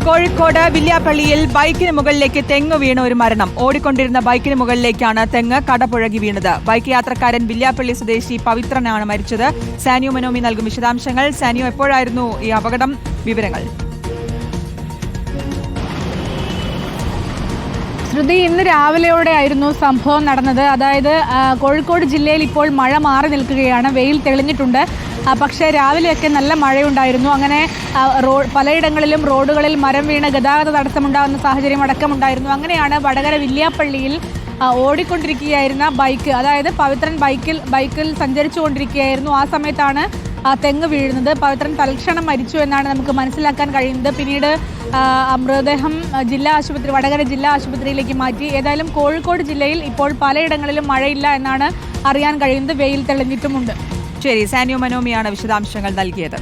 കോഴിക്കോട് വില്യാപ്പള്ളിയിൽ ബൈക്കിന് മുകളിലേക്ക് തെങ്ങ് വീണ ഒരു മരണം. ഓടിക്കൊണ്ടിരുന്ന ബൈക്കിന് മുകളിലേക്കാണ് തെങ്ങ് കടപുഴകി വീണത്. ബൈക്ക് യാത്രക്കാരൻ വില്യാപ്പള്ളി സ്വദേശി പവിത്രനാണ് മരിച്ചത്. സാനിയോ മനോമി നൽകും വിശദാംശങ്ങൾ. സാനിയോ, എപ്പോഴായിരുന്നു ഈ അപകടം? വിവരങ്ങൾ. ശ്രുതി, ഇന്ന് രാവിലെയോടെ ആയിരുന്നു സംഭവം നടന്നത്. അതായത് കോഴിക്കോട് ജില്ലയിൽ ഇപ്പോൾ മഴ മാറി നിൽക്കുകയാണ്, വെയിൽ തെളിഞ്ഞിട്ടുണ്ട്. പക്ഷേ രാവിലെയൊക്കെ നല്ല മഴയുണ്ടായിരുന്നു. അങ്ങനെ പലയിടങ്ങളിലും റോഡുകളിൽ മരം വീണ് ഗതാഗത തടസ്സമുണ്ടാകുന്ന സാഹചര്യം അടക്കമുണ്ടായിരുന്നു. അങ്ങനെയാണ് വടകര വില്യാപ്പള്ളിയിൽ ഓടിക്കൊണ്ടിരിക്കുകയായിരുന്ന ബൈക്ക്, അതായത് പവിത്രൻ ബൈക്കിൽ സഞ്ചരിച്ചു കൊണ്ടിരിക്കുകയായിരുന്നു. ആ സമയത്താണ് തെങ്ങ് വീഴുന്നത്. പവിത്രൻ തൽക്ഷണം മരിച്ചു എന്നാണ് നമുക്ക് മനസ്സിലാക്കാൻ കഴിയുന്നത്. പിന്നീട് മൃതദേഹം വടകര ജില്ലാ ആശുപത്രിയിലേക്ക് മാറ്റി. ഏതായാലും കോഴിക്കോട് ജില്ലയിൽ ഇപ്പോൾ പലയിടങ്ങളിലും മഴയില്ല എന്നാണ് അറിയാൻ കഴിയുന്നത്. വെയിൽ തെളിഞ്ഞിട്ടുമുണ്ട്. ശരി, സാനിയോ മനോമിയാണ് വിശദാംശങ്ങൾ നൽകിയത്.